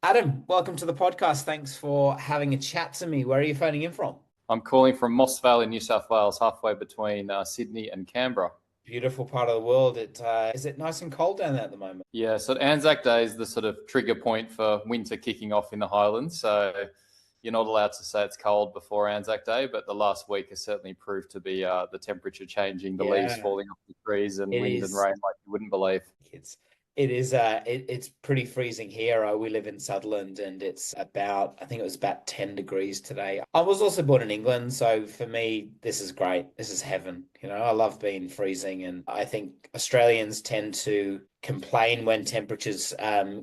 Adam, welcome to the podcast. Thanks for having a chat to me. Where are you phoning in from? I'm calling from Moss Vale in New South Wales, halfway between Sydney and Canberra. Beautiful part of the world. Is it nice and cold down there at the moment? Yeah, so Anzac Day is the sort of trigger point for winter kicking off in the Highlands. So you're not allowed to say it's cold before Anzac Day, but the last week has certainly proved to be the temperature changing, the leaves Yeah, falling off the trees, and it wind and is. rain like you wouldn't believe. It's it's pretty freezing here. We live in Sutherland and it's about I think it was about 10 degrees today. I was also born in England, so for me this is great. This is heaven. I love being freezing and I think Australians tend to complain when temperatures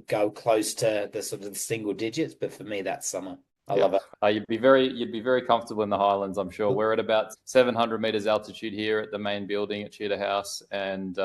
go close to the sort of single digits, but for me that's summer. I Yeah, love it. you'd be very comfortable in the Highlands, I'm sure. We're at about 700 meters altitude here at the main building at Tudor House, and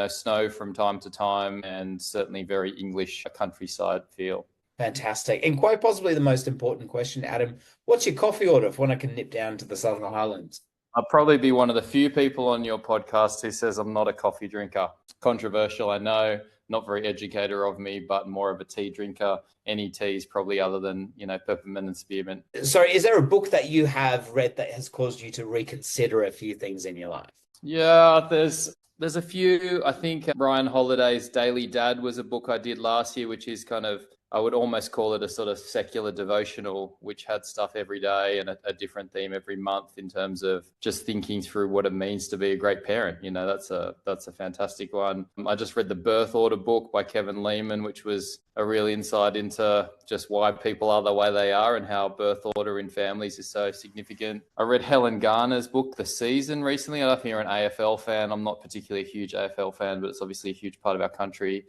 snow from time to time, and certainly very English countryside feel. Fantastic. And quite possibly the most important question, Adam, what's your coffee order for when I can nip down to the Southern Highlands? I'll probably be one of the few people on your podcast who says I'm not a coffee drinker. Controversial, I know, not very educator of me, but more of a tea drinker. Any teas, probably other than, peppermint and spearmint. Sorry, is there a book that you have read that has caused you to reconsider a few things in your life? Yeah, there's a few. I think Ryan Holiday's Daily Dad was a book I did last year, which is kind of, I would almost call it a sort of secular devotional, which had stuff every day and a different theme every month in terms of just thinking through what it means to be a great parent. That's a fantastic one. I just read the Birth Order book by Kevin Lehman, which was a real insight into just why people are the way they are and how birth order in families is so significant. I read Helen Garner's book, The Season, recently. I don't know if you're an AFL fan. I'm not particularly a huge AFL fan, but it's obviously a huge part of our country.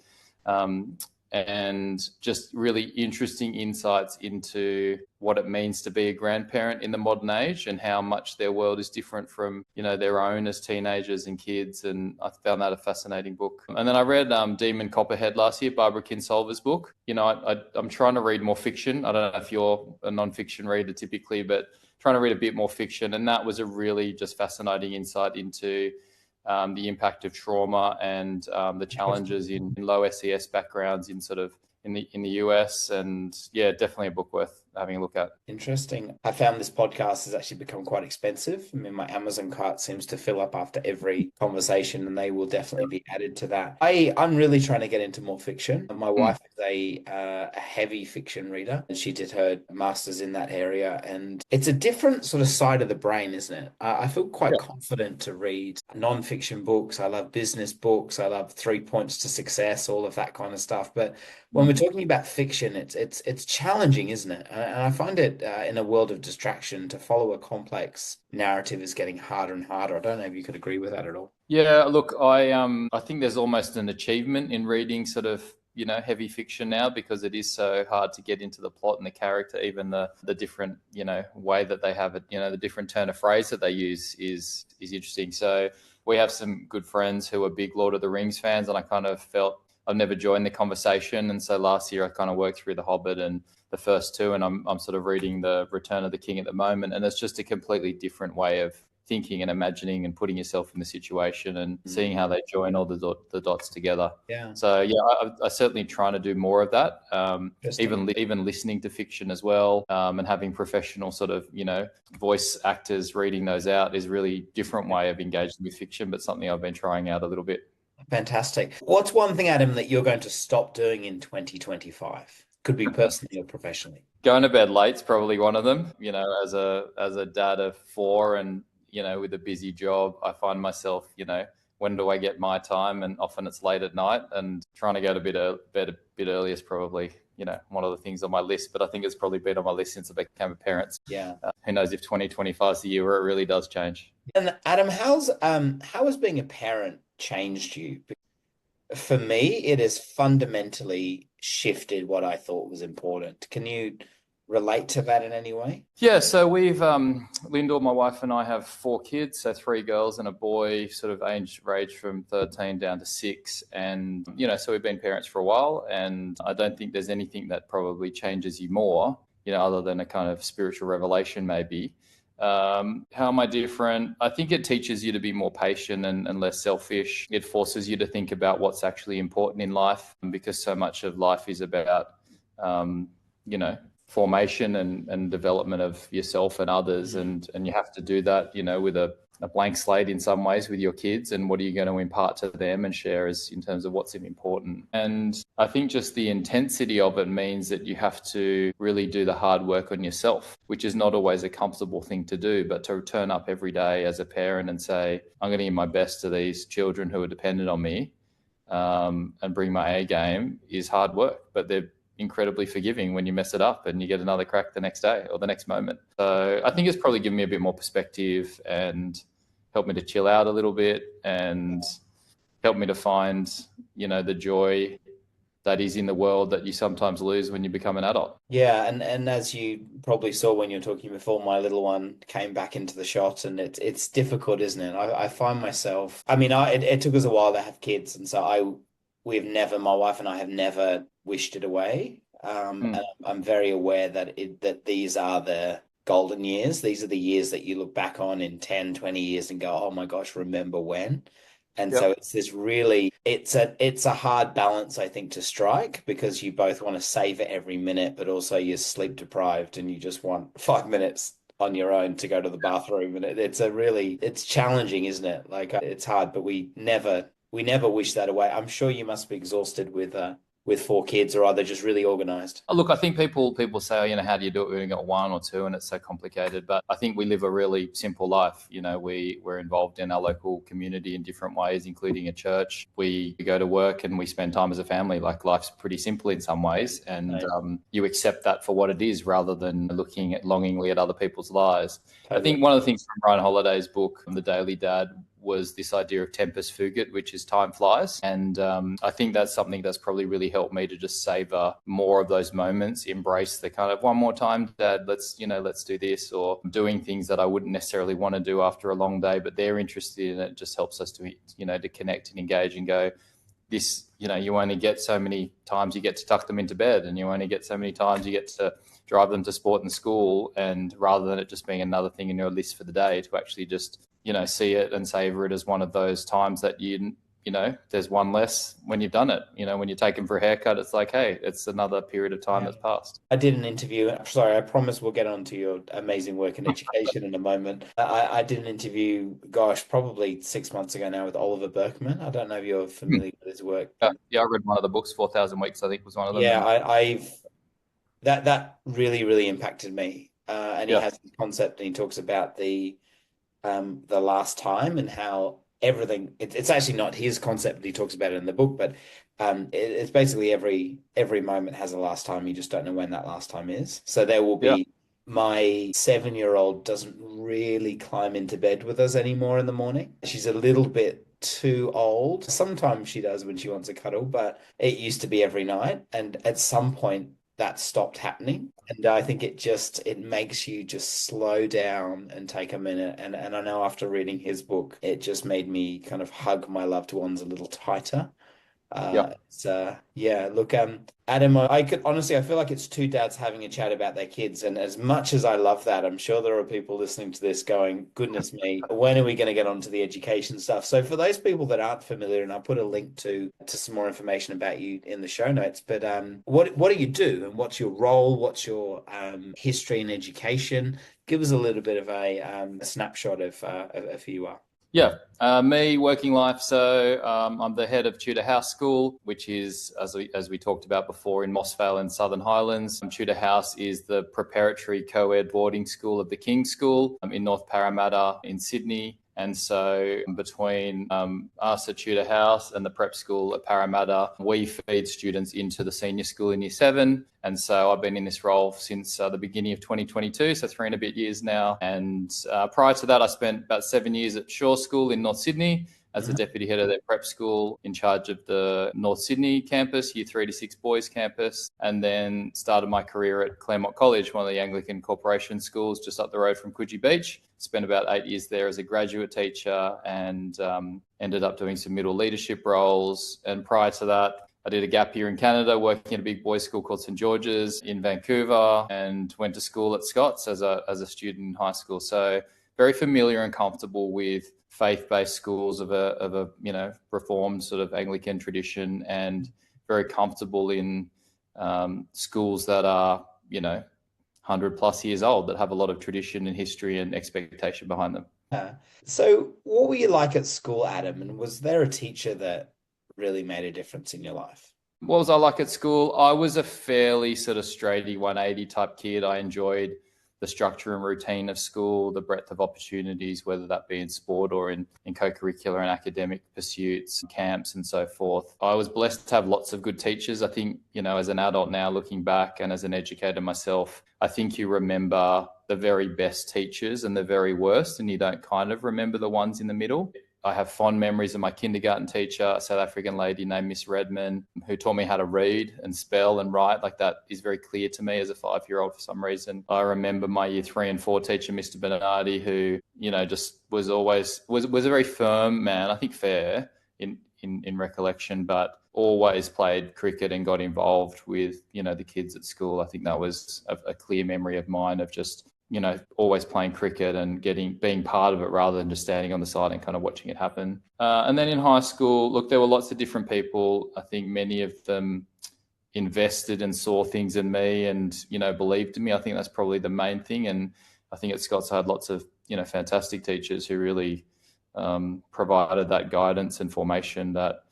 Um, and just really interesting insights into what it means to be a grandparent in the modern age and how much their world is different from, their own as teenagers and kids. And I found that a fascinating book. And then I read Demon Copperhead last year, Barbara Kinsolver's book. I'm trying to read more fiction. I don't know if you're a non-fiction reader typically, but trying to read a bit more fiction. And that was a really just fascinating insight into the impact of trauma and the challenges in low SES backgrounds in the US, and yeah, definitely a book worth having a look at. Interesting. I found this podcast has actually become quite expensive. I mean, my Amazon cart seems to fill up after every conversation, and they will definitely be added to that. I'm really trying to get into more fiction. My Mm. wife is a heavy fiction reader, and she did her master's in that area. And it's a different sort of side of the brain, isn't it? I feel quite Yeah. confident to read non-fiction books. I love business books. I love Three Points to Success, all of that kind of stuff. But when we're Mm. talking about fiction, it's challenging, isn't it? And I find it in a world of distraction to follow a complex narrative is getting harder and harder. I don't know if you could agree with that at all. Yeah, look, I think there's almost an achievement in reading sort of heavy fiction now because it is so hard to get into the plot and the character. Even the different way that they have it, the different turn of phrase that they use is interesting. So we have some good friends who are big Lord of the Rings fans, and I kind of felt I've never joined the conversation, and so last year I kind of worked through The Hobbit and the first two, and I'm sort of reading the Return of the King at the moment, and it's just a completely different way of thinking and imagining and putting yourself in the situation and seeing how they join all the dots together. Yeah, So yeah, I certainly trying to do more of that. interesting. Even listening to fiction as well, and having professional sort of voice actors reading those out is really different way of engaging with fiction, but something I've been trying out a little bit. Fantastic. What's one thing, Adam, that you're going to stop doing in 2025? Could be personally or professionally. Going to bed late's probably one of them. As a dad of four, and with a busy job, I find myself, when do I get my time? And often it's late at night, and trying to go to bed a bit early is probably, one of the things on my list. But I think it's probably been on my list since I became a parent. Yeah. Who knows if 2025 is the year where it really does change. And Adam, how has being a parent changed you? For me, it has fundamentally shifted what I thought was important. Can you relate to that in any way? Yeah, so we've Lyndall, my wife, and I have four kids, so three girls and a boy, sort of range from 13 down to 6, and so we've been parents for a while, and I don't think there's anything that probably changes you more, other than a kind of spiritual revelation, maybe. How am I different? I think it teaches you to be more patient and less selfish. It forces you to think about what's actually important in life, because so much of life is about you know, formation and development of yourself and others. And you have to do that, you know, with a blank slate in some ways with your kids, and what are you going to impart to them and share as in terms of what's important. And I think just the intensity of it means that you have to really do the hard work on yourself, which is not always a comfortable thing to do, but to turn up every day as a parent and say, I'm going to give my best to these children who are dependent on me, and bring my A game is hard work, but they're incredibly forgiving when you mess it up and you get another crack the next day or the next moment. So I think it's probably given me a bit more perspective and helped me to chill out a little bit and helped me to find, you know, the joy that is in the world that you sometimes lose when you become an adult. Yeah, and as you probably saw when you were talking before, my little one came back into the shot, and it's difficult, isn't it? I find myself, I mean, it took us a while to have kids, and so my wife and I have never wished it away. And I'm very aware that these are the golden years. These are the years that you look back on in 10, 20 years and go, oh my gosh, remember when? And so Yep. it's this really it's a hard balance, I think, to strike, because you both want to savor every minute, but also you're sleep deprived and you just want 5 minutes on your own to go to the bathroom. And it's challenging, isn't it? Like it's hard, but we never wish that away. I'm sure you must be exhausted with 4 kids, or are they just really organized? Oh, look, I think people say, oh, you know, how do you do it when you've got one or two and it's so complicated? But I think we live a really simple life. You know, we're involved in our local community in different ways, including a church. We go to work and we spend time as a family. Like life's pretty simple in some ways, and Right. you accept that for what it is rather than looking at longingly at other people's lives. I Totally. think one of the things from Ryan Holiday's book, The Daily Dad, was this idea of tempus fugit, which is time flies. And I think that's something that's probably really helped me to just savor more of those moments, embrace the kind of one more time, Dad, let's do this, or doing things that I wouldn't necessarily want to do after a long day, but they're interested in it. Just helps us to, to connect and engage and go, this, you only get so many times you get to tuck them into bed, and you only get so many times you get to drive them to sport and school. And rather than it just being another thing in your list for the day, to actually just, see it and savor it as one of those times that there's one less when you've done it. When you take them for a haircut, it's like, hey, it's another period of time Yeah. that's passed. I did an interview. Sorry, I promise we'll get on to your amazing work in education in a moment. I did an interview, gosh, probably 6 months ago now, with Oliver Berkman. I don't know if you're familiar with his work. Yeah, I read one of the books, 4,000 Weeks, I think was one of them. Yeah, And I've that really, really impacted me. And he yeah, has this concept, and he talks about the last time, and how everything it's actually not his concept, but he talks about it in the book, but it's basically every moment has a last time. You just don't know when that last time is. So there will yeah, be my 7-year-old doesn't really climb into bed with us anymore in the morning. She's a little bit too old. Sometimes she does when she wants a cuddle, but it used to be every night. And at some point that stopped happening. And I think it makes you just slow down and take a minute. And I know after reading his book, it just made me kind of hug my loved ones a little tighter. yeah. Yeah, look, Adam, I could honestly, I feel like it's two dads having a chat about their kids. And as much as I love that, I'm sure there are people listening to this going, goodness me, when are we going to get onto the education stuff? So for those people that aren't familiar, and I'll put a link to some more information about you in the show notes, but what do you do, and what's your role? What's your history in education? Give us a little bit of a snapshot of who you are. Yeah, me working life. So I'm the head of Tudor House School, which is, as we talked about before, in Moss Vale in Southern Highlands. Tudor House is the preparatory co-ed boarding school of the King's School in North Parramatta in Sydney. And so between us at Tudor House and the prep school at Parramatta, we feed students into the senior school in Year 7. And so I've been in this role since the beginning of 2022, so 3 and a bit years now. And prior to that, I spent about 7 years at Shaw School in North Sydney as the deputy head of their prep school, in charge of the North Sydney campus, Year 3 to 6 boys campus, and then started my career at Claremont College, one of the Anglican corporation schools just up the road from Coogee Beach. Spent about 8 years there as a graduate teacher, and ended up doing some middle leadership roles. And prior to that, I did a gap year in Canada, working at a big boys' school called St. George's in Vancouver, and went to school at Scott's as a student in high school. So very familiar and comfortable with faith-based schools of a reformed sort of Anglican tradition, and very comfortable in schools that are, 100 plus years old, that have a lot of tradition and history and expectation behind them. Uh, so what were you like at school, Adam? And was there a teacher that really made a difference in your life? What was I like at school? I was a fairly sort of straighty 180 type kid. I enjoyed the structure and routine of school, the breadth of opportunities, whether that be in sport or in co-curricular and academic pursuits, camps and so forth. I was blessed to have lots of good teachers. I think, as an adult now looking back and as an educator myself, I think you remember the very best teachers and the very worst, and you don't kind of remember the ones in the middle. I have fond memories of my kindergarten teacher, a South African lady named Miss Redman, who taught me how to read and spell and write. Like, that is very clear to me as a 5-year-old for some reason. I remember my year 3 and 4 teacher, Mr. Bernardi, who, just was always was a very firm man, I think fair in recollection, but always played cricket and got involved with, the kids at school. I think that was a clear memory of mine of just, always playing cricket and being part of it rather than just standing on the side and kind of watching it happen. And then in high school, look, there were lots of different people. I think many of them invested and saw things in me and, believed in me. I think that's probably the main thing. And I think at Scots I had lots of, fantastic teachers who really provided that guidance and formation that,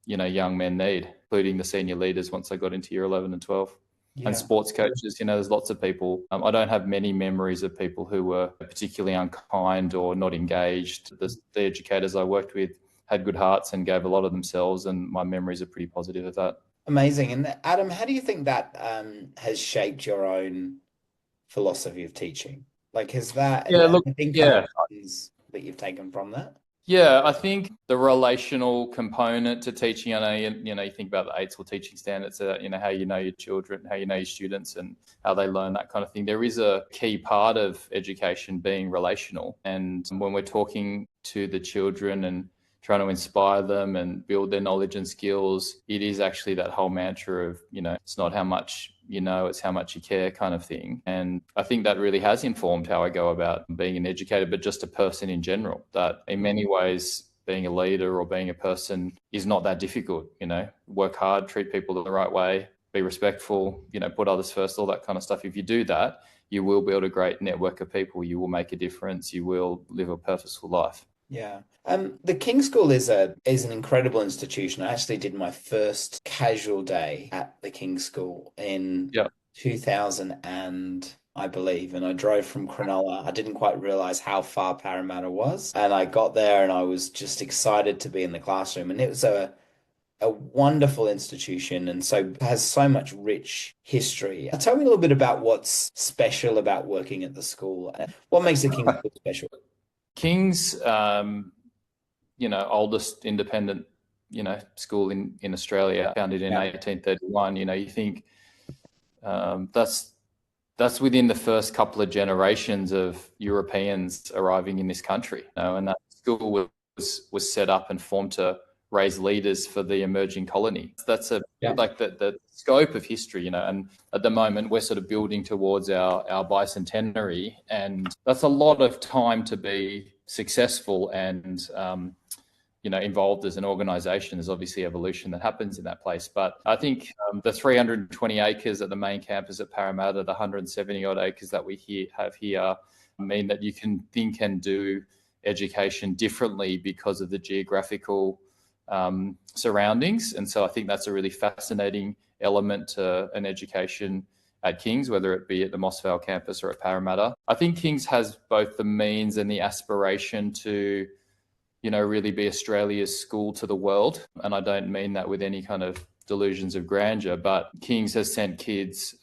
young men need, including the senior leaders once they got into year 11 and 12. Yeah. And sports coaches, there's lots of people. I don't have many memories of people who were particularly unkind or not engaged. The educators I worked with had good hearts and gave a lot of themselves, and my memories are pretty positive of that. Amazing. And Adam, how do you think that has shaped your own philosophy of teaching? Like, has that anything kind of lessons that you've taken from that? Yeah, I think the relational component to teaching, I know, you think about the 8 teaching standards, how you know your children, how you know your students and how they learn, that kind of thing. There is a key part of education being relational. And when we're talking to the children and trying to inspire them and build their knowledge and skills, it is actually that whole mantra of, it's not how much you know, it's how much you care kind of thing. And I think that really has informed how I go about being an educator, but just a person in general, that in many ways, being a leader or being a person is not that difficult. Work hard, treat people the right way, be respectful, put others first, all that kind of stuff. If you do that, you will build a great network of people. You will make a difference. You will live a purposeful life. Yeah. The King School is an incredible institution. I actually did my first casual day at the King School in 2000 and I believe, and I drove from Cronulla. I didn't quite realize how far Parramatta was, and I got there and I was just excited to be in the classroom. And it was a wonderful institution, and so has so much rich history. Tell me a little bit about what's special about working at the school. What makes the King School special? King's, oldest independent, school in Australia, founded in 1831. You think that's within the first couple of generations of Europeans arriving in this country. And that school was set up and formed to raise leaders for the emerging colony. That's like the scope of history, and at the moment we're sort of building towards our bicentenary, and that's a lot of time to be successful and involved as an organization. There's obviously evolution that happens in that place, but I think the 320 acres at the main campus at Parramatta, the 170 odd acres that we have here, mean that you can think and do education differently because of the geographical surroundings. And so I think that's a really fascinating element to an education at King's, whether it be at the Mossvale campus or at Parramatta. I think King's has both the means and the aspiration to, really be Australia's school to the world. And I don't mean that with any kind of delusions of grandeur, but King's has sent kids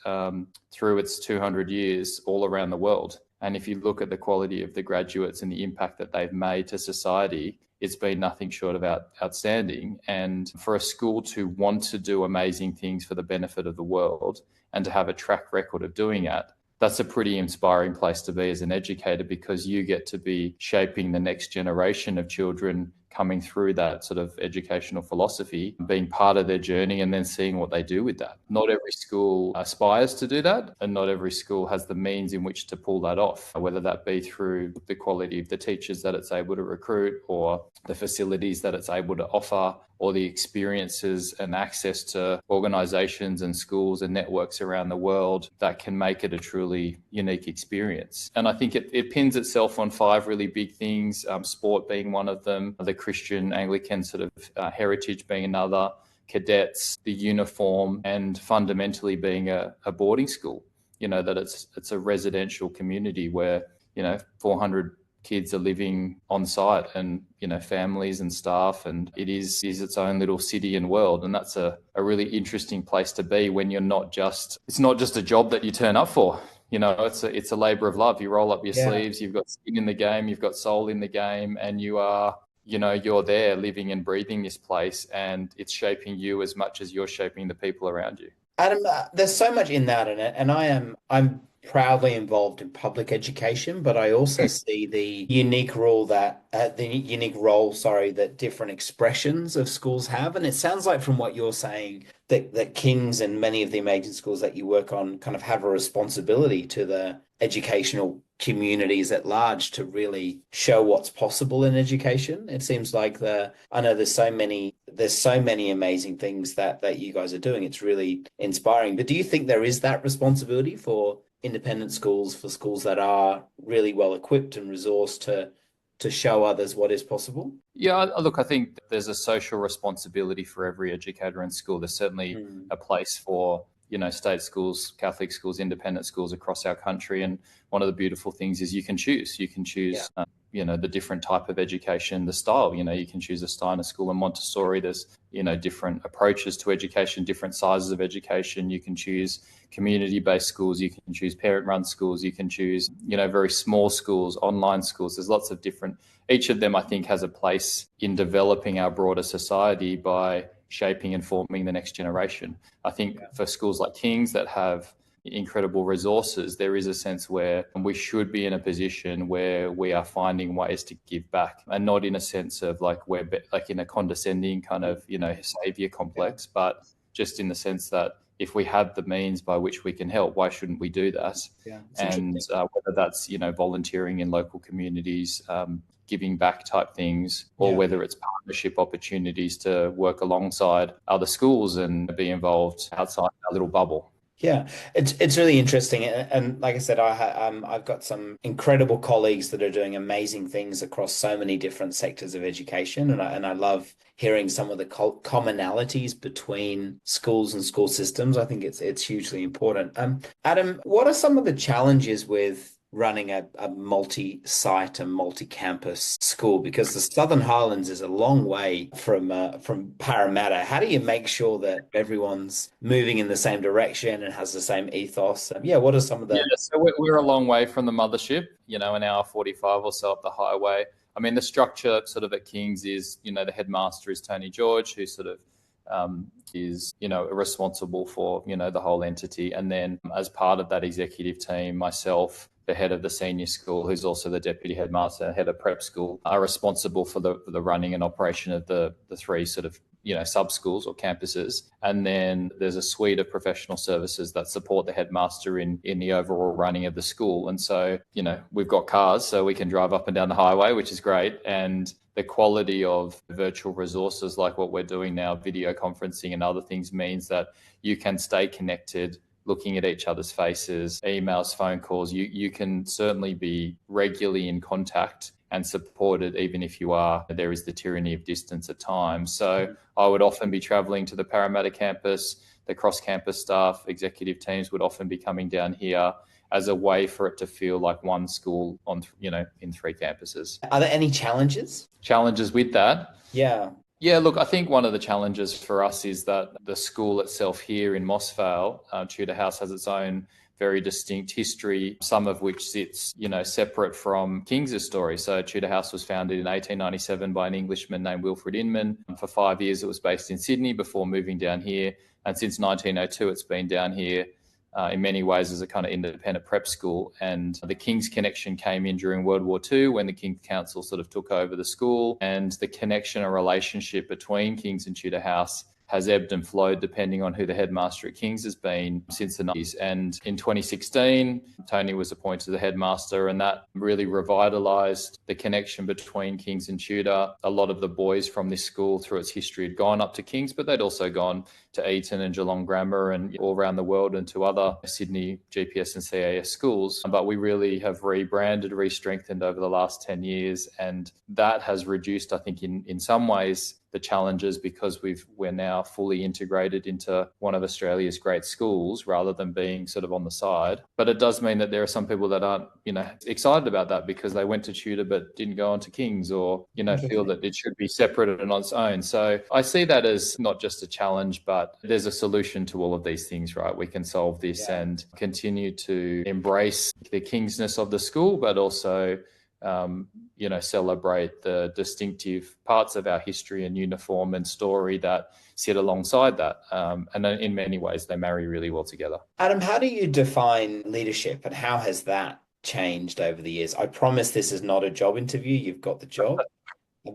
through its 200 years all around the world. And if you look at the quality of the graduates and the impact that they've made to society, it's been nothing short of outstanding. And for a school to want to do amazing things for the benefit of the world and to have a track record of doing that, that's a pretty inspiring place to be as an educator, because you get to be shaping the next generation of children coming through that sort of educational philosophy, being part of their journey and then seeing what they do with that. Not every school aspires to do that, and not every school has the means in which to pull that off, whether that be through the quality of the teachers that it's able to recruit or the facilities that it's able to offer or the experiences and access to organizations and schools and networks around the world that can make it a truly unique experience. And I think it pins itself on 5 really big things, sport being one of them, the Christian Anglican sort of heritage being another, cadets, the uniform, and fundamentally being a boarding school. That it's a residential community where 400 kids are living on site, and families and staff, and it is its own little city and world. And that's a really interesting place to be when it's not just a job that you turn up for. It's a labor of love. You roll up your sleeves, you've got skin in the game, you've got soul in the game, and you're there living and breathing this place, and it's shaping you as much as you're shaping the people around you. Adam, there's so much in that, and I'm proudly involved in public education, but I also see the unique role that different expressions of schools have. And it sounds like from what you're saying that King's and many of the amazing schools that you work on kind of have a responsibility to the educational communities at large to really show what's possible in education. It seems like I know there's so many amazing things that you guys are doing. It's really inspiring. But do you think there is that responsibility for independent schools, for schools that are really well equipped and resourced to show others what is possible? Yeah, look, I think there's a social responsibility for every educator and school. There's certainly a place for state schools, Catholic schools, independent schools across our country. And one of the beautiful things is you can choose. The different type of education, the style. You can choose a Steiner school and Montessori. There's different approaches to education, different sizes of education. You can choose community-based schools. You can choose parent-run schools. You can choose very small schools, online schools. There's lots of different. Each of them, I think, has a place in developing our broader society by shaping and forming the next generation. I think for schools like King's that have incredible resources, there is a sense where we should be in a position where we are finding ways to give back, and not in a sense of like we're like in a condescending kind of savior complex, but just in the sense that if we have the means by which we can help, why shouldn't we do that? And whether that's volunteering in local communities, giving back type things, or whether it's partnership opportunities to work alongside other schools and be involved outside our little bubble. Yeah, it's really interesting, and like I said, I've got some incredible colleagues that are doing amazing things across so many different sectors of education, and I love hearing some of the commonalities between schools and school systems. I think it's hugely important. Adam, what are some of the challenges with running a multi-site and multi-campus school? Because the Southern Highlands is a long way from Parramatta. How do you make sure that everyone's moving in the same direction and has the same ethos? What are some of the... Yeah, so we're a long way from the mothership, an hour 45 or so up the highway. I mean, the structure sort of at King's is, the headmaster is Tony George, who sort of is responsible for the whole entity, and then as part of that executive team, myself, the head of the senior school, who's also the deputy headmaster, head of prep school, are responsible for the running and operation of the 3 sort of sub schools or campuses. And then there's a suite of professional services that support the headmaster in the overall running of the school. And so we've got cars, so we can drive up and down the highway, which is great. And the quality of virtual resources like what we're doing now, video conferencing and other things, means that you can stay connected, looking at each other's faces, emails, phone calls. You can certainly be regularly in contact and supported, even if there is the tyranny of distance at times. So I would often be traveling to the Parramatta campus. The cross-campus staff, executive teams would often be coming down here as a way for it to feel like one school on, in 3 campuses. Are there any challenges? Challenges with that? Yeah, look, I think one of the challenges for us is that the school itself here in Mossvale, Tudor House, has its own very distinct history, some of which sits, separate from King's story. So Tudor House was founded in 1897 by an Englishman named Wilfred Inman. For 5 years, it was based in Sydney before moving down here. And since 1902, it's been down here in many ways as a kind of independent prep school. And the King's connection came in during World War II when the King's Council sort of took over the school, and the connection and relationship between King's and Tudor House has ebbed and flowed depending on who the headmaster at King's has been since the 90s. And in 2016, Tony was appointed the headmaster, and that really revitalised the connection between King's and Tudor. A lot of the boys from this school through its history had gone up to King's, but they'd also gone to Eton and Geelong Grammar and all around the world and to other Sydney GPS and CAS schools. But we really have rebranded, re-strengthened over the last 10 years. And that has reduced, I think, in some ways, the challenges, because we're now fully integrated into one of Australia's great schools rather than being sort of on the side. But it does mean that there are some people that aren't, excited about that because they went to Tudor but didn't go on to King's, or, feel that it should be separate and on its own. So I see that as not just a challenge, but there's a solution to all of these things, right? We can solve this and continue to embrace the Kingsness of the school, but also celebrate the distinctive parts of our history and uniform and story that sit alongside that. And in many ways, they marry really well together. Adam, how do you define leadership, and how has that changed over the years? I promise this is not a job interview. You've got the job.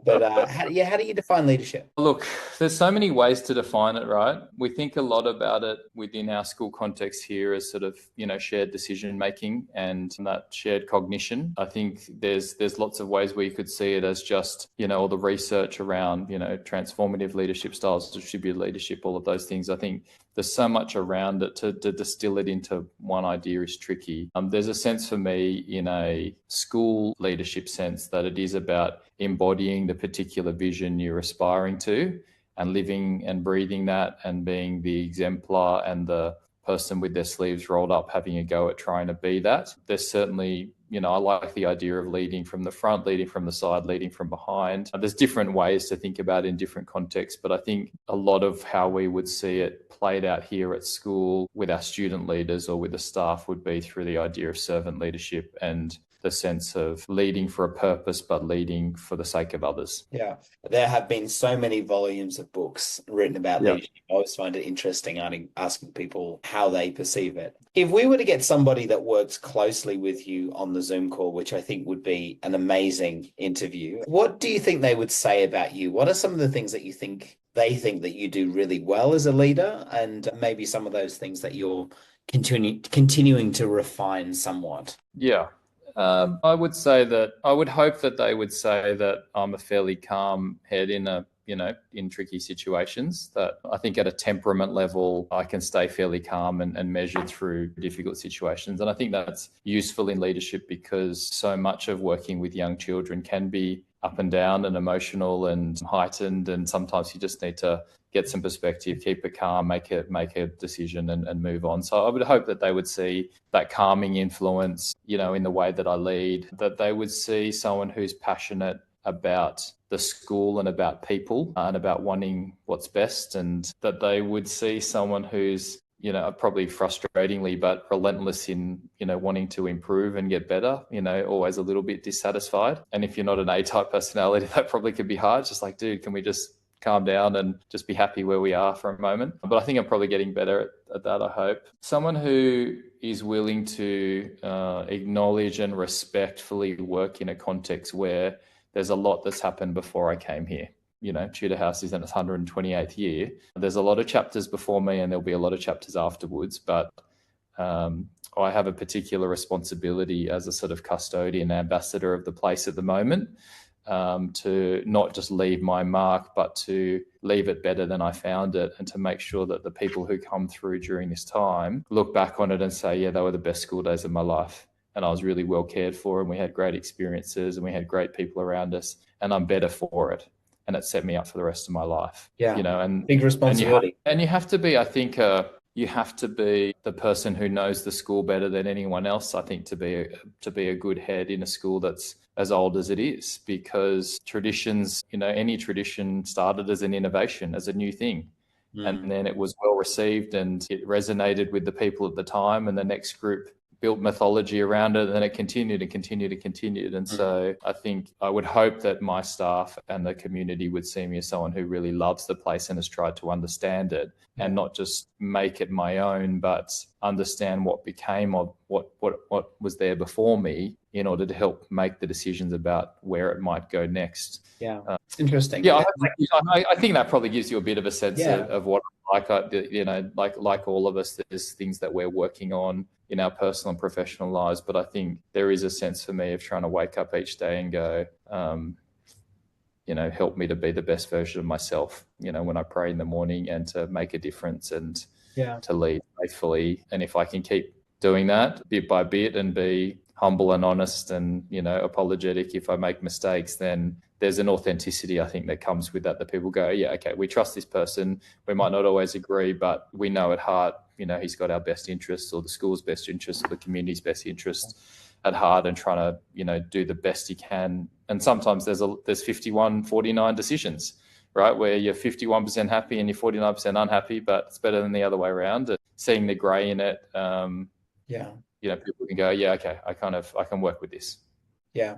But how do you define leadership? Look, there's so many ways to define it, right? We think a lot about it within our school context here as sort of, shared decision making and that shared cognition. I think there's lots of ways where you could see it as just, all the research around, transformative leadership styles, distributed leadership, all of those things. I think there's so much around it to distill it into one idea is tricky. There's a sense for me in a school leadership sense that it is about embodying the particular vision you're aspiring to and living and breathing that and being the exemplar and the person with their sleeves rolled up having a go at trying to be that. There's certainly, I like the idea of leading from the front, leading from the side, leading from behind. There's different ways to think about it in different contexts, but I think a lot of how we would see it played out here at school with our student leaders or with the staff would be through the idea of servant leadership and the sense of leading for a purpose, but leading for the sake of others. Yeah, there have been so many volumes of books written about leadership. I always find it interesting asking people how they perceive it. If we were to get somebody that works closely with you on the Zoom call, which I think would be an amazing interview, what do you think they would say about you? What are some of the things that you think they think that you do really well as a leader, and maybe some of those things that you're continuing to refine somewhat? Yeah. I would hope that they would say that I'm a fairly calm head in tricky situations, that I think at a temperament level, I can stay fairly calm and measured through difficult situations. And I think that's useful in leadership because so much of working with young children can be up and down and emotional and heightened. And sometimes you just need to get some perspective, keep it calm, make a decision and move on. So I would hope that they would see that calming influence, in the way that I lead, that they would see someone who's passionate about the school and about people and about wanting what's best, and that they would see someone who's, probably frustratingly, but relentless in, wanting to improve and get better, always a little bit dissatisfied. And if you're not an A-type personality, that probably could be hard. It's just like, dude, can we just calm down and just be happy where we are for a moment? But I think I'm probably getting better at that, I hope. Someone who is willing to acknowledge and respectfully work in a context where there's a lot that's happened before I came here. Tudor House is in its 128th year. There's a lot of chapters before me and there'll be a lot of chapters afterwards, but I have a particular responsibility as a sort of custodian, ambassador of the place at the moment, to not just leave my mark, but to leave it better than I found it, and to make sure that the people who come through during this time look back on it and say, yeah, they were the best school days of my life. And I was really well cared for, and we had great experiences and we had great people around us, and I'm better for it. And it set me up for the rest of my life. Yeah. And big responsibility. And you have to be, I think, you have to be the person who knows the school better than anyone else, I think, to be a good head in a school that's as old as it is, because traditions, any tradition started as an innovation, as a new thing. And then it was well received and it resonated with the people at the time, and the next group built mythology around it, and then it continued and continued and continued. And so I think I would hope that my staff and the community would see me as someone who really loves the place and has tried to understand it and not just make it my own, but understand what became of what was there before me in order to help make the decisions about where it might go next. Yeah. Interesting. Yeah, I think that probably gives you a bit of a sense Yeah. of what like like all of us, there's things that we're working on in our personal and professional lives, but I think there is a sense for me of trying to wake up each day and go, help me to be the best version of myself, when I pray in the morning, and to make a difference and Yeah. to lead faithfully. And if I can keep doing that bit by bit and be humble and honest and, apologetic if I make mistakes, then there's an authenticity, I think, that comes with that people go, yeah, okay, we trust this person. We might not always agree, but we know at heart, he's got our best interests, or the school's best interests, or the community's best interests at heart, and trying to, do the best he can. And sometimes there's 51-49 decisions, right, where you're 51% happy and you're 49% unhappy, but it's better than the other way around. And seeing the grey in it, people can go, yeah, okay, I can work with this. Yeah.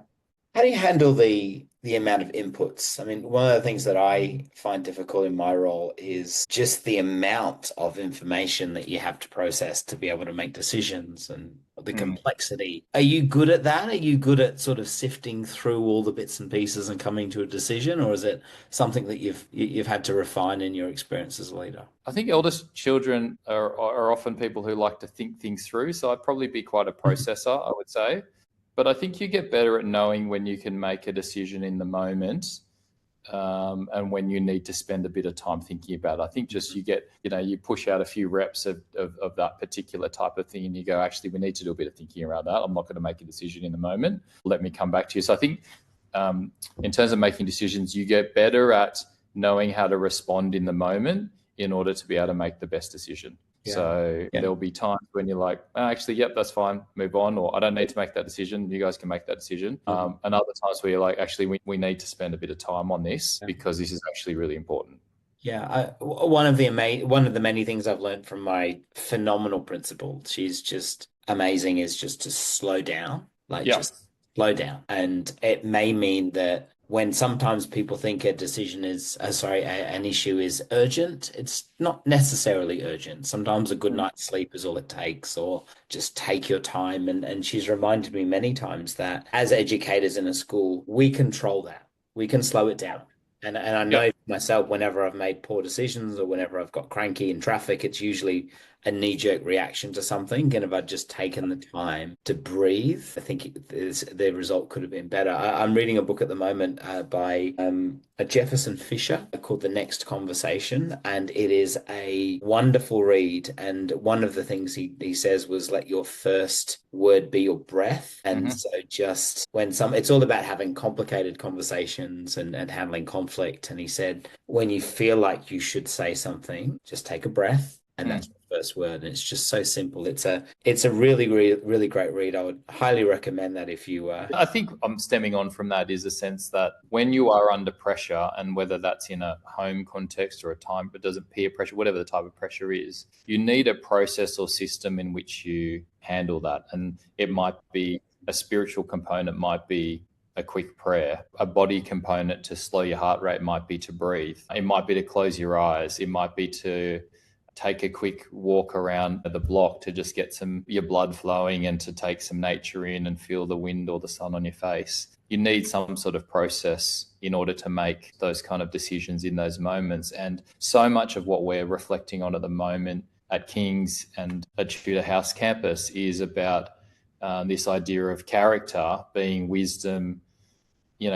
How do you handle the amount of inputs? I mean, one of the things that I find difficult in my role is just the amount of information that you have to process to be able to make decisions, and the complexity. Are you good at that? Are you good at sort of sifting through all the bits and pieces and coming to a decision, or is it something that you've had to refine in your experience as a leader? I think eldest children are often people who like to think things through. So I'd probably be quite a processor, I would say. But I think you get better at knowing when you can make a decision in the moment, and when you need to spend a bit of time thinking about it. I think just you push out a few reps of that particular type of thing, and you go, actually, we need to do a bit of thinking around that. I'm not going to make a decision in the moment. Let me come back to you. So I think in terms of making decisions, you get better at knowing how to respond in the moment in order to be able to make the best decision. Yeah. So there'll be times when you're like, actually, yep, that's fine, move on, or I don't need to make that decision. You guys can make that decision. And other times where you're like, actually, we need to spend a bit of time on this because this is actually really important. Yeah, one of the many things I've learned from my phenomenal principal, she's just amazing, is just to slow down, just slow down. And it may mean that when sometimes people think a decision is, an issue is urgent, it's not necessarily urgent. Sometimes a good night's sleep is all it takes, or just take your time. And she's reminded me many times that as educators in a school, we control that. We can slow it down. And I know myself, whenever I've made poor decisions or whenever I've got cranky in traffic, it's usually a knee-jerk reaction to something. And if I'd just taken the time to breathe, I think the result could have been better. I'm reading a book at the moment by a Jefferson Fisher called The Next Conversation, and it is a wonderful read. And one of the things he says was, let your first word be your breath. And so just it's all about having complicated conversations and handling conflict. And he said, when you feel like you should say something, just take a breath. And that's the first word. And it's just so simple. It's a really, really, really great read. I would highly recommend that if you I think I'm stemming on from that is a sense that when you are under pressure, and whether that's in a home context or a time, but doesn't peer pressure, whatever the type of pressure is, you need a process or system in which you handle that. And it might be a spiritual component, might be a quick prayer. A body component to slow your heart rate might be to breathe. It might be to close your eyes. It might be to take a quick walk around the block to just get your blood flowing and to take some nature in and feel the wind or the sun on your face. You need some sort of process in order to make those kind of decisions in those moments. And so much of what we're reflecting on at the moment at King's and at Tudor House campus is about this idea of character being wisdom,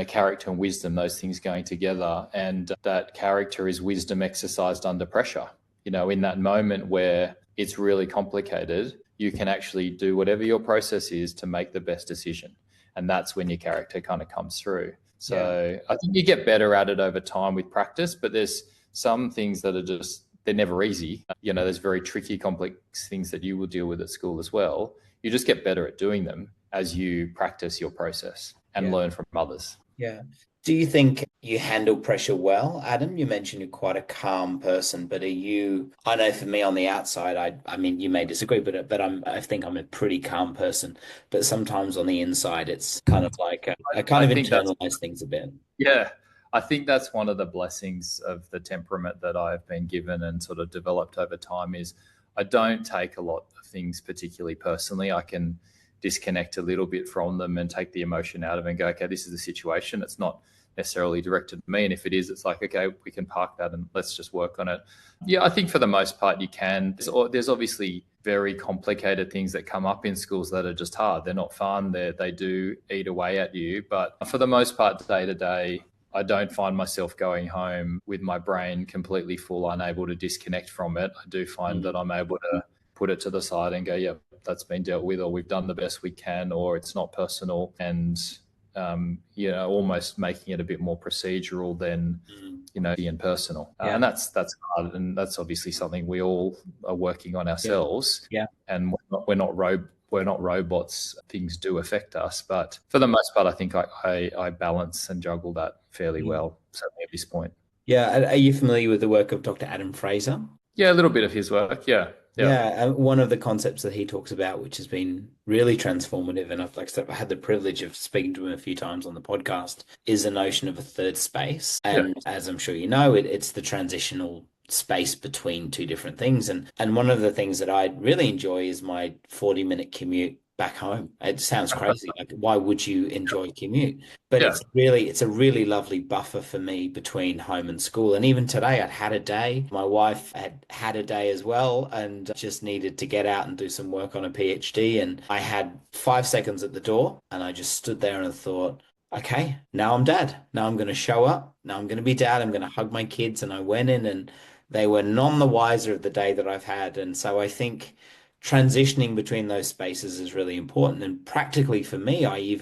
character and wisdom, those things going together, and that character is wisdom exercised under pressure. In that moment where it's really complicated, you can actually do whatever your process is to make the best decision. And that's when your character kind of comes through. So I think you get better at it over time with practice, but there's some things that are they're never easy. There's very tricky, complex things that you will deal with at school as well. You just get better at doing them as you practice your process and learn from others. Yeah. Do you think you handle pressure well, Adam? You mentioned you're quite a calm person, but I know for me on the outside, I mean, you may disagree, but I think I'm a pretty calm person, but sometimes on the inside, it's kind of like I kind of internalize things a bit. Yeah. I think that's one of the blessings of the temperament that I've been given and sort of developed over time is I don't take a lot of things particularly personally. I can disconnect a little bit from them and take the emotion out of it and go, okay, this is the situation. It's not necessarily directed at me. And if it is, it's like, okay, we can park that and let's just work on it. Yeah, I think for the most part you can. There's obviously very complicated things that come up in schools that are just hard. They're not fun. They do eat away at you. But for the most part, day to day, I don't find myself going home with my brain completely full, unable to disconnect from it. I do find that I'm able to put it to the side and go, yeah, that's been dealt with, or we've done the best we can, or it's not personal. And, almost making it a bit more procedural than, being personal. And that's hard. And that's obviously something we all are working on ourselves. Yeah. And we're not robots. Things do affect us. But for the most part, I think I balance and juggle that fairly well, certainly at this point. Yeah. Are you familiar with the work of Dr. Adam Fraser? Yeah, a little bit of his work. Yeah. Yeah, one of the concepts that he talks about, which has been really transformative, and I've had the privilege of speaking to him a few times on the podcast, is the notion of a third space. And as I'm sure you know, it's the transitional space between two different things. And one of the things that I really enjoy is my 40-minute commute back home. It sounds crazy. Like, why would you enjoy commute? But it's a really lovely buffer for me between home and school. And even today, I'd had a day. My wife had a day as well, and just needed to get out and do some work on a PhD. And I had 5 seconds at the door, and I just stood there and thought, okay, now I'm dad. Now I'm going to show up. Now I'm going to be dad. I'm going to hug my kids. And I went in, and they were none the wiser of the day that I've had. And so I think transitioning between those spaces is really important. And practically for me, I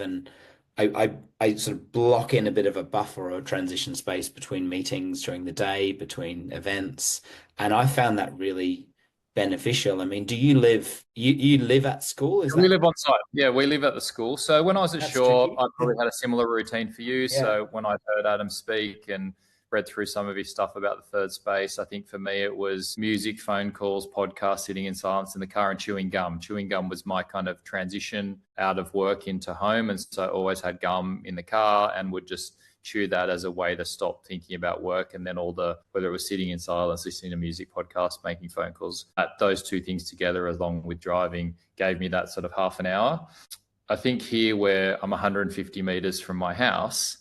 sort of block in a bit of a buffer or a transition space between meetings during the day, between events. And I found that really beneficial. I mean, do you live at school? We live on site. Yeah, we live at the school. So when I was at Shaw, I probably had a similar routine for you. Yeah. So when I heard Adam speak and read through some of his stuff about the third space, I think for me it was music, phone calls, podcasts, sitting in silence in the car, and chewing gum. Chewing gum was my kind of transition out of work into home. And so I always had gum in the car and would just chew that as a way to stop thinking about work. And then whether it was sitting in silence, listening to music, podcasts, making phone calls, those two things together along with driving gave me that sort of half an hour. I think here where I'm 150 meters from my house,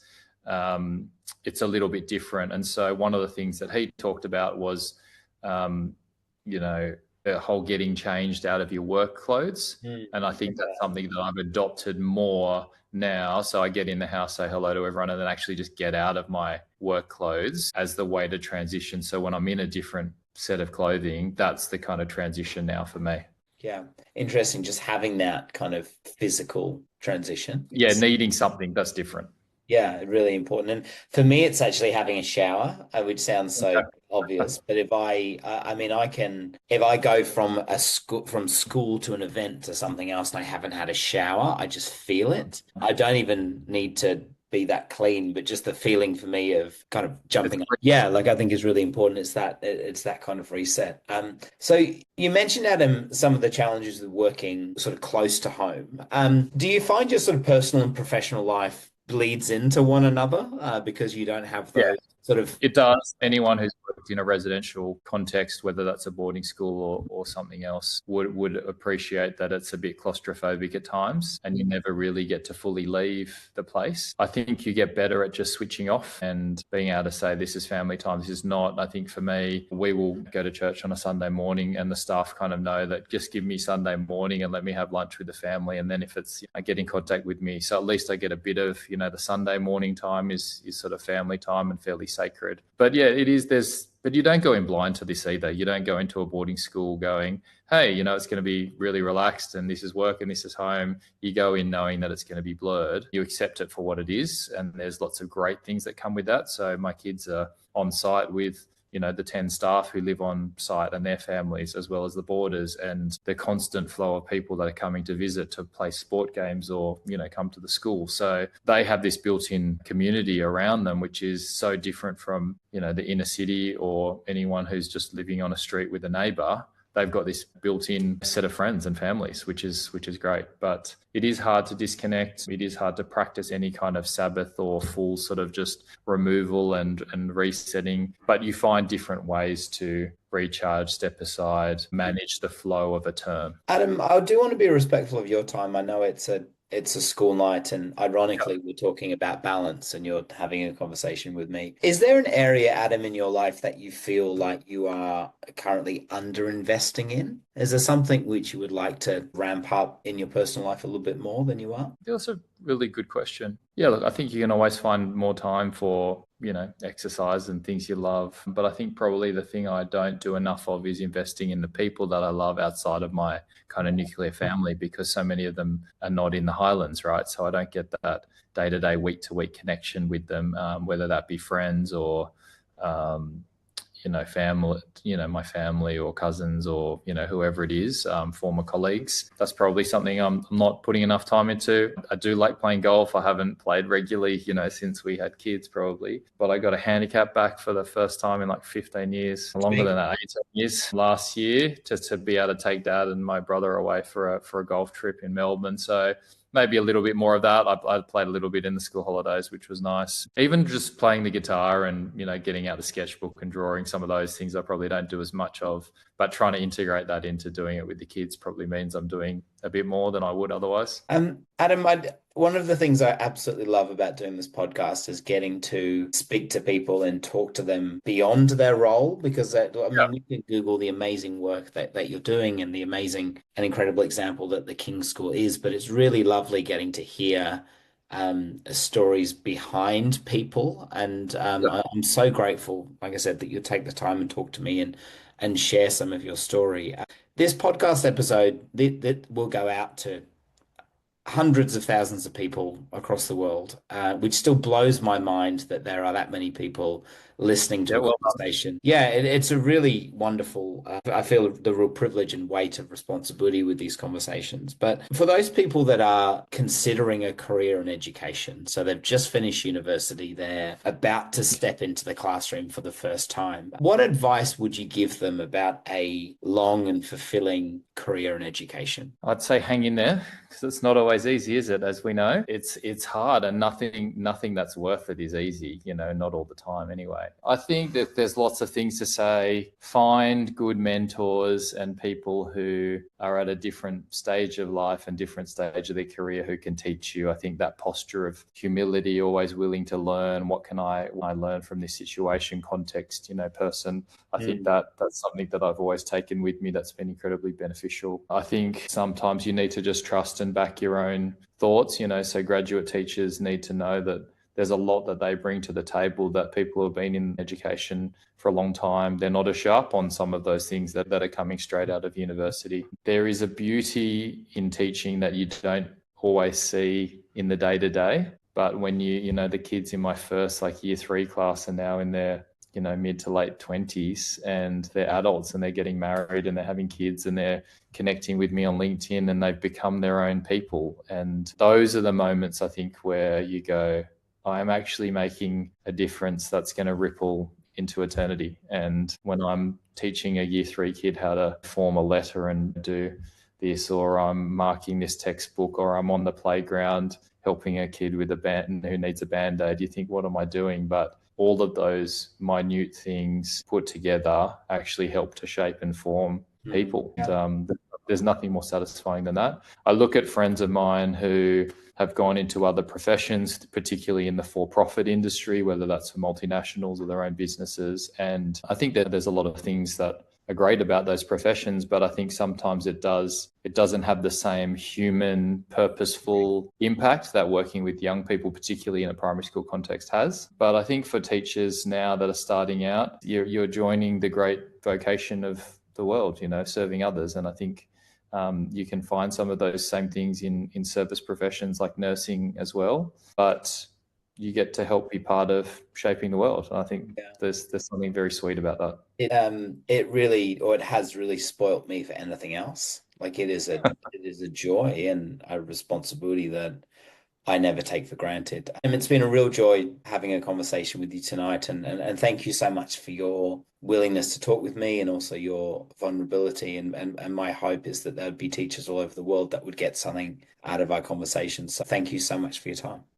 it's a little bit different. And so one of the things that he talked about was, the whole getting changed out of your work clothes. And I think that's something that I've adopted more now. So I get in the house, say hello to everyone, and then actually just get out of my work clothes as the way to transition. So when I'm in a different set of clothing, that's the kind of transition now for me. Yeah. Interesting. Just having that kind of physical transition. Yeah. Needing something that's different. Yeah, really important. And for me, it's actually having a shower, which sounds so obvious. But if I go from school to an event to something else and I haven't had a shower, I just feel it. I don't even need to be that clean, but just the feeling for me of kind of jumping up. Yeah, I think is really important. It's that kind of reset. So you mentioned, Adam, some of the challenges of working sort of close to home. Do you find your sort of personal and professional life bleeds into one another because you don't have those sort of... It does. Anyone who's worked in a residential context, whether that's a boarding school or something else, would appreciate that it's a bit claustrophobic at times and you never really get to fully leave the place. I think you get better at just switching off and being able to say, this is family time, this is not. I think for me, we will go to church on a Sunday morning and the staff kind of know that just give me Sunday morning and let me have lunch with the family. And then if it's get in contact with me, so at least I get a bit of, the Sunday morning time is sort of family time and fairly sacred. But yeah, it is. But you don't go in blind to this either. You don't go into a boarding school going, hey, it's going to be really relaxed and this is work and this is home. You go in knowing that it's going to be blurred. You accept it for what it is. And there's lots of great things that come with that. So my kids are on site with the 10 staff who live on site and their families, as well as the boarders, and the constant flow of people that are coming to visit to play sport games or, come to the school. So they have this built-in community around them, which is so different from, the inner city or anyone who's just living on a street with a neighbour. they've got this built-in set of friends and families, which is great. But it is hard to disconnect. It is hard to practice any kind of Sabbath or full sort of just removal and resetting. But you find different ways to recharge, step aside, manage the flow of a term. Adam, I do want to be respectful of your time. I know it's a school night, and ironically, we're talking about balance, and you're having a conversation with me. Is there an area, Adam, in your life that you feel like you are currently under-investing in? Is there something which you would like to ramp up in your personal life a little bit more than you are? That's a really good question. Yeah, look, I think you can always find more time for, exercise and things you love. But I think probably the thing I don't do enough of is investing in the people that I love outside of my kind of nuclear family, because so many of them are not in the Highlands, right? So I don't get that day-to-day, week-to-week connection with them, whether that be friends or, family, my family or cousins or, whoever it is, former colleagues. That's probably something I'm not putting enough time into. I do like playing golf. I haven't played regularly, since we had kids probably, but I got a handicap back for the first time in like 15 years, longer than that, 18 years last year, just to be able to take dad and my brother away for a golf trip in Melbourne. So maybe a little bit more of that. I played a little bit in the school holidays, which was nice. Even just playing the guitar and, getting out the sketchbook and drawing, some of those things I probably don't do as much of, but trying to integrate that into doing it with the kids probably means I'm doing a bit more than I would otherwise. Adam, one of the things I absolutely love about doing this podcast is getting to speak to people and talk to them beyond their role, because you can Google the amazing work that you're doing and the amazing and incredible example that the King's School is, but it's really lovely getting to hear stories behind people. And I'm so grateful, like I said, that you take the time and talk to me and share some of your story. This podcast episode that will go out to hundreds of thousands of people across the world, which still blows my mind that there are that many people listening to a conversation. Yeah, it's a really wonderful, I feel the real privilege and weight of responsibility with these conversations. But for those people that are considering a career in education, so they've just finished university, they're about to step into the classroom for the first time, what advice would you give them about a long and fulfilling career in education? I'd say hang in there, because it's not always easy, is it? As we know, it's hard, and nothing that's worth it is easy, not all the time anyway. I think that there's lots of things to say. Find good mentors and people who are at a different stage of life and different stage of their career who can teach you. I think that posture of humility, always willing to learn. What can I learn from this situation, context, person? I think that's something that I've always taken with me that's been incredibly beneficial. I think sometimes you need to just trust and back your own thoughts, so graduate teachers need to know that there's a lot that they bring to the table that people who have been in education for a long time, they're not as sharp on some of those things that are coming straight out of university. There is a beauty in teaching that you don't always see in the day-to-day, but when the kids in my first year 3 class are now in their mid to late 20s, and they're adults and they're getting married and they're having kids and they're connecting with me on LinkedIn and they've become their own people. And those are the moments I think where you go, I'm actually making a difference that's going to ripple into eternity. And when I'm teaching a year 3 kid how to form a letter and do this, or I'm marking this textbook, or I'm on the playground helping a kid with a band who needs a band-aid, you think, what am I doing? But all of those minute things put together actually help to shape and form people. Yeah. There's nothing more satisfying than that. I look at friends of mine who have gone into other professions, particularly in the for-profit industry, whether that's for multinationals or their own businesses. And I think that there's a lot of things that are great about those professions, but I think sometimes it doesn't have the same human, purposeful impact that working with young people, particularly in a primary school context, has. But I think for teachers now that are starting out, you're joining the great vocation of the world, serving others. And I think you can find some of those same things in service professions like nursing as well, but you get to help be part of shaping the world. And I think there's something very sweet about that. It has really spoilt me for anything else. It is a joy and a responsibility that I never take for granted. And it's been a real joy having a conversation with you tonight. And thank you so much for your willingness to talk with me and also your vulnerability. And my hope is that there would be teachers all over the world that would get something out of our conversation. So thank you so much for your time.